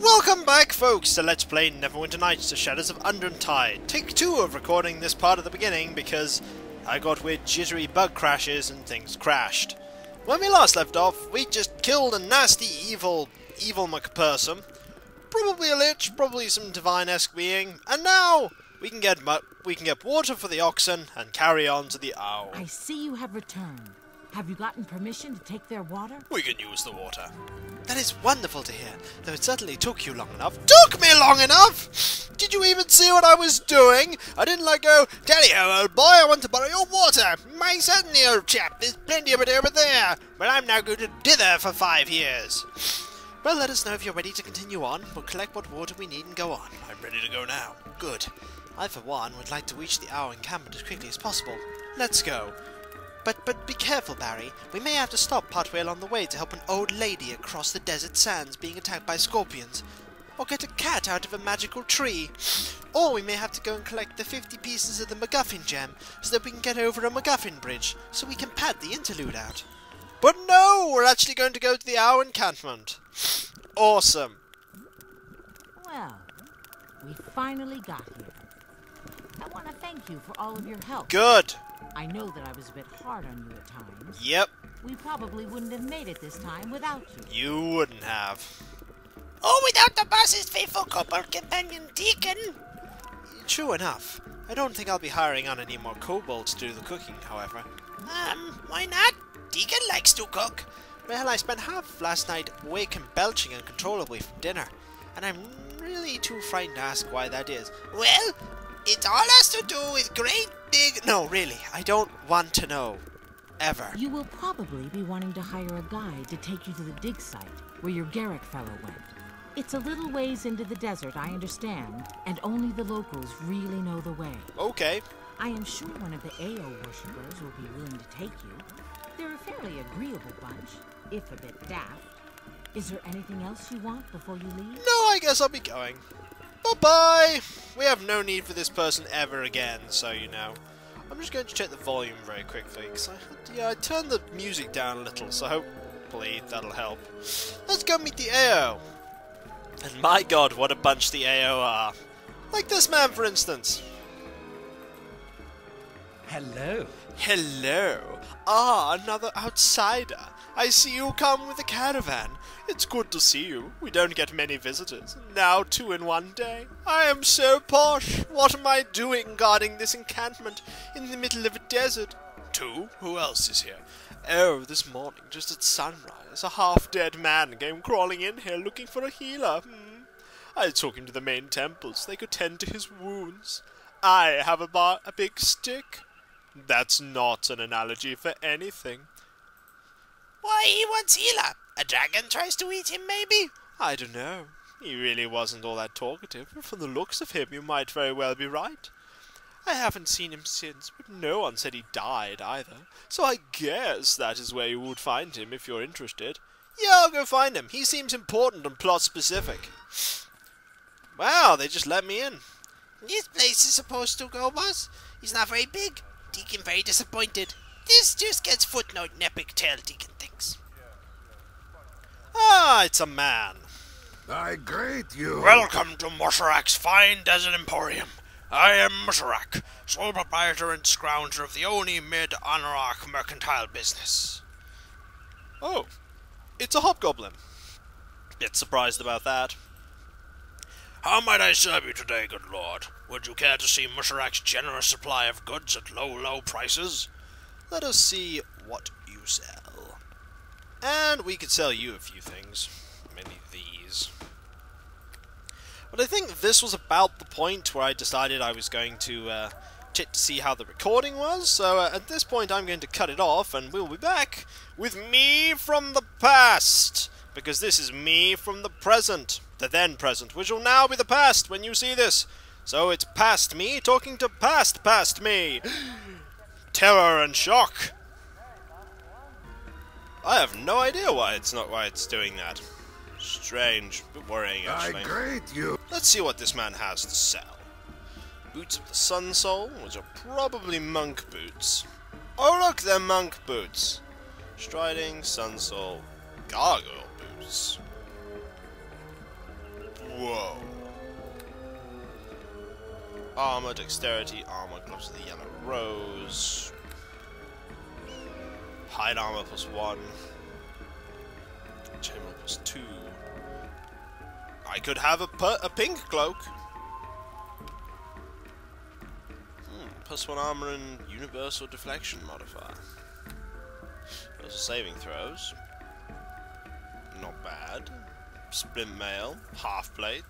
Welcome back, folks, to Let's Play Neverwinter Nights, The Shadows of Undrentide. Take 2 of recording this part at the beginning because I got weird jittery bug crashes and things crashed. When we last left off, we just killed a nasty evil McPerson. Probably a lich, probably some divine-esque being, and now we can get water for the oxen and carry on to the owl. I see you have returned. Have you gotten permission to take their water? We can use the water. That is wonderful to hear, though it certainly took you long enough. Took me long enough? Did you even see what I was doing? I didn't go, "Tally-ho, old boy, I want to borrow your water." "My certainly, old chap, there's plenty of it over there. But I'm now going to dither for 5 years. Well, let us know if you're ready to continue on. We'll collect what water we need and go on. I'm ready to go now. Good. I, for one, would like to reach the owl encampment as quickly as possible. Let's go. But be careful, Barry. We may have to stop partway along the way to help an old lady across the desert sands being attacked by scorpions. Or get a cat out of a magical tree. Or we may have to go and collect the 50 pieces of the MacGuffin gem so that we can get over a MacGuffin bridge so we can pad the interlude out. But no! We're actually going to go to the owl encampment. Awesome. Well, we finally got here. I want to thank you for all of your help. Good. I know that I was a bit hard on you at times. Yep. We probably wouldn't have made it this time without you. You wouldn't have. Oh, without the boss's faithful copper companion, Deacon. True enough. I don't think I'll be hiring on any more kobolds to do the cooking, however. Why not? Deacon likes to cook. Well, I spent half last night awake and belching uncontrollably from dinner, and I'm really too frightened to ask why that is. Well, it all has to do with great big... No, really, I don't want to know. Ever. You will probably be wanting to hire a guide to take you to the dig site, where your Garrick fellow went. It's a little ways into the desert, I understand, and only the locals really know the way. Okay. I am sure one of the AO worshippers will be willing to take you. They're a fairly agreeable bunch, if a bit daft. Is there anything else you want before you leave? No, I guess I'll be going. Bye-bye! We have no need for this person ever again, so you know. I'm just going to check the volume very quickly, because I turned the music down a little, so hopefully that'll help. Let's go meet the AO. And my god, what a bunch the AO are. Like this man, for instance. Hello. Hello. Ah, another outsider. I see you come with a caravan. It's good to see you. We don't get many visitors. Now 2 in one day. I am so posh. What am I doing guarding this encampment in the middle of a desert? 2? Who else is here? Oh, this morning, just at sunrise, a half-dead man came crawling in here looking for a healer. I took him to the main temple so they could tend to his wounds. I have a big stick. That's not an analogy for anything. Why, he wants healer. A dragon tries to eat him, maybe? I don't know. He really wasn't all that talkative, but from the looks of him you might very well be right. I haven't seen him since, but no one said he died either, so I guess that is where you would find him if you're interested. Yeah, I'll go find him. He seems important and plot-specific. Wow, they just let me in. This place is supposed to go, boss. He's not very big. Deacon very disappointed. This just gets footnote in epic tale, Deacon thinks. Ah, it's a man. I greet you. Welcome to Musharak's fine desert emporium. I am Musharak, sole proprietor and scrounger of the only mid-Anarach mercantile business. Oh, it's a hobgoblin. Bit surprised about that. How might I serve you today, good lord? Would you care to see Musharak's generous supply of goods at low prices? Let us see what you sell. And we could sell you a few things. Maybe these. But I think this was about the point where I decided I was going to check to see how the recording was. So at this point I'm going to cut it off and we'll be back with me from the past. Because this is me from the present. The then present, which will now be the past when you see this. So it's past me talking to past me. Terror and shock. I have no idea why it's doing that. Strange, but worrying actually. I greet you. Let's see what this man has to sell. Boots of the Sun Soul, which are probably monk boots. Oh look, they're monk boots. Striding, Sun Soul, gargoyle boots. armor, dexterity, armor, gloves of the yellow rose. Hide armor +1. Chainmail +2. I could have a pink cloak. +1 armor and universal deflection modifier. Those are saving throws. Not bad. Splint mail, half plate.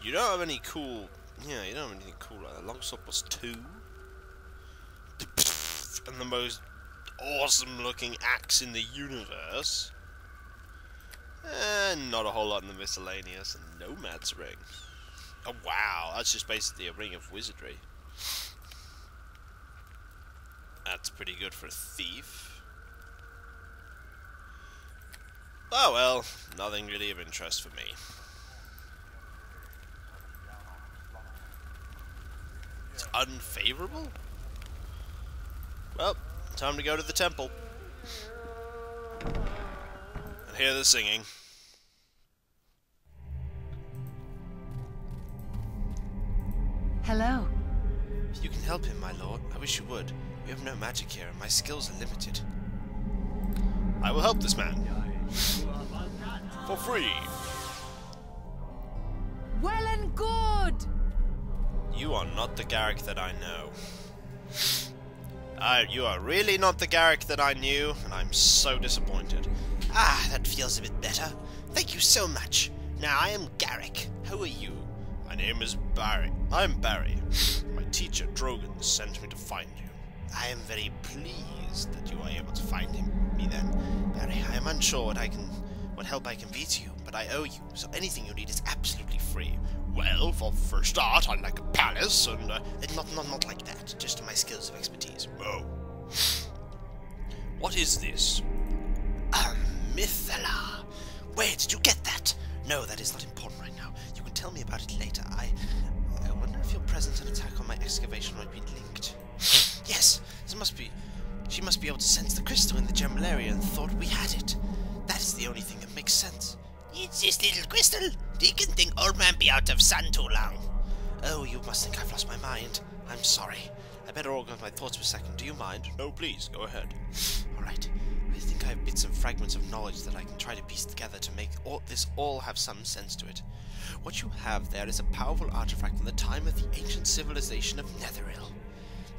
You don't have any cool. Yeah, you don't have anything cool like that. Longsword +2. And the most awesome looking axe in the universe. And not a whole lot in the miscellaneous. And Nomad's ring. Oh wow, that's just basically a ring of wizardry. That's pretty good for a thief. Oh well, nothing really of interest for me. It's unfavorable? Well, time to go to the temple. And hear the singing. Hello. If you can help him, my lord, I wish you would. We have no magic here, and my skills are limited. I will help this man. For free. Well and good. You are not the Garrick that I know. You are really not the Garrick that I knew, and I'm so disappointed. Ah, that feels a bit better. Thank you so much. Now I am Garrick. How are you? My name is Barry. I'm Barry. My teacher, Drogon, sent me to find you. I am very pleased that you are able to find me then. Barry, I am unsure what help I can be to you, but I owe you, so anything you need is absolutely free. Well, for start, I'd like a palace, and Not like that, just my skills of expertise. Oh. What is this? A Mythala. Where did you get that? No, that is not important right now. You can tell me about it later. I wonder if your presence and attack on my excavation might be linked. Yes, she must be able to sense the crystal in the general area and thought we had it. That is the only thing that makes sense. It's this little crystal. Deacon think old man be out of sun too long. Oh, you must think I've lost my mind. I'm sorry. I better organize my thoughts for a second. Do you mind? No, please, go ahead. Alright. I think I have bits and fragments of knowledge that I can try to piece together to make this all have some sense to it. What you have there is a powerful artifact from the time of the ancient civilization of Netheril.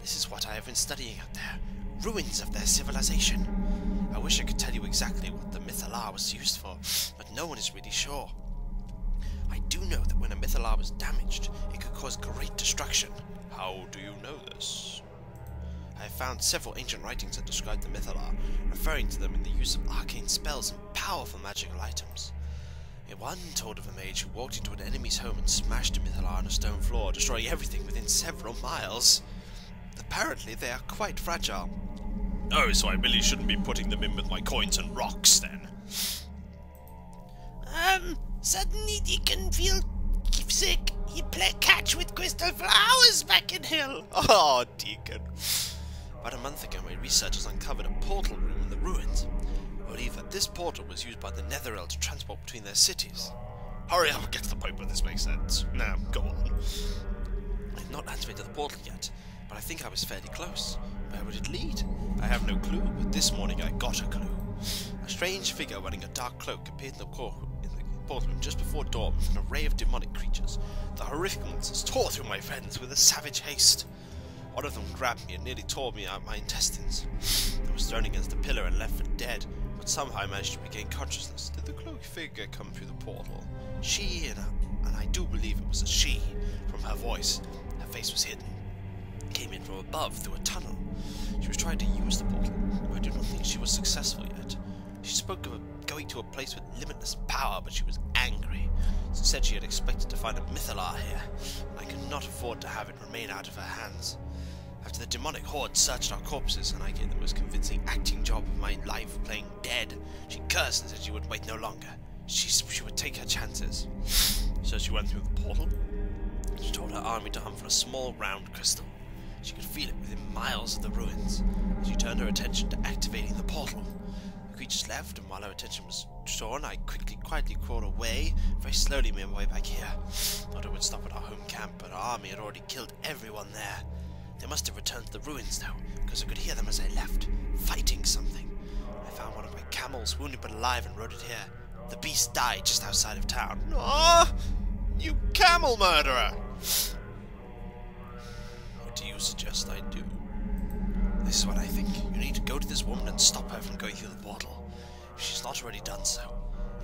This is what I have been studying out there. Ruins of their civilization. I wish I could tell you exactly what the Mythala was used for, but no one is really sure. I do know that when a Mythala was damaged, it could cause great destruction. How do you know this? I have found several ancient writings that describe the Mythala, referring to them in the use of arcane spells and powerful magical items. One told of a mage who walked into an enemy's home and smashed a Mythala on a stone floor, destroying everything within several miles. Apparently they are quite fragile. Oh, so I really shouldn't be putting them in with my coins and rocks, then? Suddenly Deacon feel sick. He played catch with crystal for hours back in Hill. Oh, Deacon. About a month ago, my researchers uncovered a portal room in the ruins. I believe that this portal was used by the Netheril to transport between their cities. Hurry up and get to the point where this makes sense. Now, go on. I have not activated the portal yet, but I think I was fairly close. Where would it lead? I have no clue, but this morning I got a clue. A strange figure wearing a dark cloak appeared in the portal room just before dawn with an array of demonic creatures. The horrific monsters tore through my friends with a savage haste. One of them grabbed me and nearly tore me out my intestines. I was thrown against a pillar and left for dead, but somehow I managed to regain consciousness. Did the cloaked figure come through the portal? She, and I do believe it was a she, from her voice. Her face was hidden. Came in from above through a tunnel. She was trying to use the portal, but I do not think she was successful yet. She spoke of going to a place with limitless power, but she was angry. She said she had expected to find a Mythala here, and I could not afford to have it remain out of her hands. After the demonic horde searched our corpses, and I gave the most convincing acting job of my life playing dead, she cursed and said she would wait no longer. She would take her chances. So she went through the portal? She told her army to hunt for a small round crystal. She could feel it within miles of the ruins. She turned her attention to activating the portal. The creatures left, and while her attention was torn, I quietly crawled away. Very slowly made my way back here. Thought I would stop at our home camp, but our army had already killed everyone there. They must have returned to the ruins now, because I could hear them as I left, fighting something. I found one of my camels, wounded but alive, and rode it here. The beast died just outside of town. Ah! You camel murderer! What do you suggest I do? This is what I think. You need to go to this woman and stop her from going through the portal. If she's not already done so.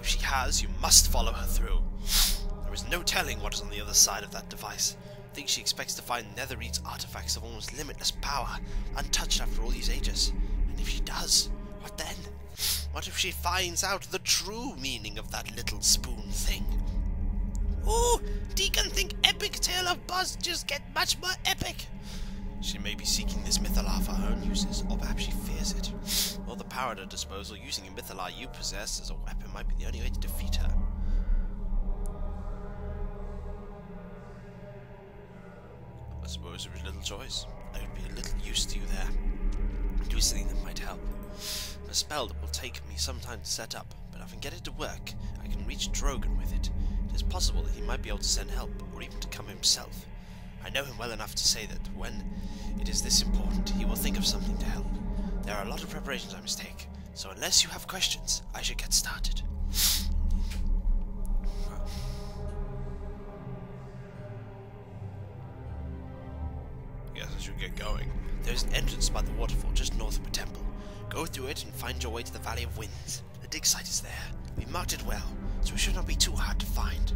If she has, you must follow her through. There is no telling what is on the other side of that device. I think she expects to find Netherite's artifacts of almost limitless power, untouched after all these ages. And if she does, what then? What if she finds out the true meaning of that little spoon thing? Ooh, Deacon think epic tale of Buzz just get much more epic. She may be seeking this mythalar for her own uses, or perhaps she fears it. Or the power at her disposal, using a mythalar you possess as a weapon might be the only way to defeat her. I suppose there is little choice. I would be a little use to you there. Do something that might help. A spell that will take me some time to set up, but if I can get it to work, I can reach Drogon with it. It is possible that he might be able to send help, or even to come himself. I know him well enough to say that when it is this important, he will think of something to help. There are a lot of preparations I must take, so unless you have questions, I should get started. Guess I should get going. There's an entrance by the waterfall just north of the temple. Go through it and find your way to the Valley of Winds. The dig site is there. We marked it well, so it should not be too hard to find.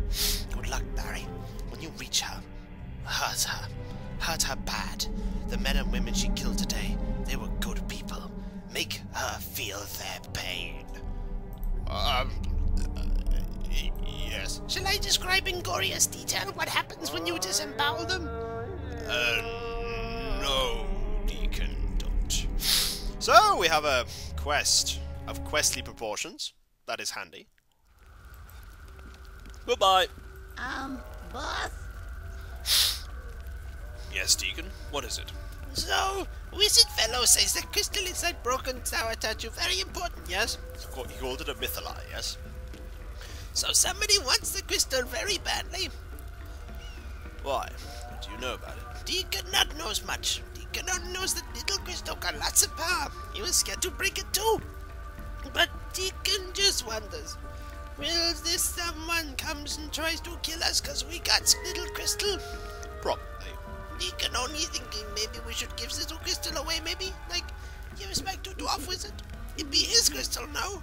Good luck, Barry. When you reach her, hurt her. Hurt her bad. The men and women she killed today, they were good people. Make her feel their pain. Yes. Shall I describe in glorious detail what happens when you disembowel them? No, Deacon, don't. So, we have a quest of questly proportions. That is handy. Goodbye. Boss? Yes, Deacon, what is it? So, wizard fellow says the crystal inside broken tower tattoo very important, yes? He called it a mythalar, yes? So somebody wants the crystal very badly. Why? What do you know about it? Deacon not knows much. Deacon not knows that little crystal got lots of power. He was scared to break it too. But Deacon just wonders, will this someone comes and tries to kill us cause we got little crystal? Probably. Deacon only thinking maybe we should give little crystal away, maybe? Like, give us back to Dwarf Wizard. It'd be his crystal now.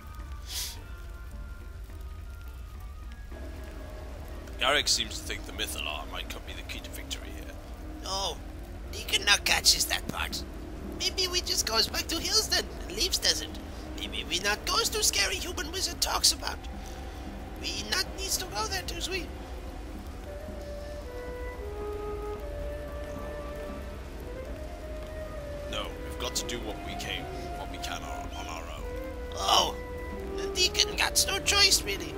Garrick seems to think the mythalar might be the key to victory here. No, Deacon not catches that part. Maybe we just goes back to Hills then, and leaves desert. Maybe we not goes to scary human wizard talks about. We not needs to go there too, sweet. No, we've got to do what we can on our own. Oh, the Deacon got no choice really.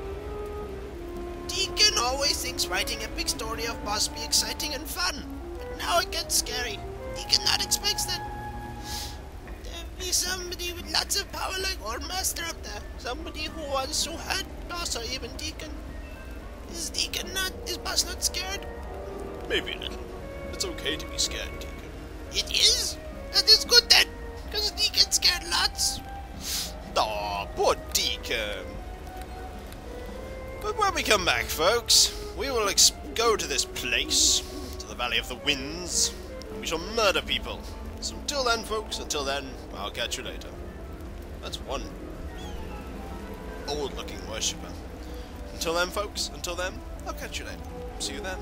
Deacon always thinks writing a big story of boss be exciting and fun, but now it gets scary. Deacon not expects that. There be somebody with lots of power like Old Master up there. Somebody who wants to hurt boss or even Deacon. Is boss not scared? Maybe a little. It's okay to be scared, Deacon. It is? That is good then, because Deacon scared lots. Aw, poor Deacon. But when we come back, folks, we will go to this place, to the Valley of the Winds, and we shall murder people. So until then, folks, I'll catch you later. That's one old-looking worshipper. Until then, folks, I'll catch you later. See you then.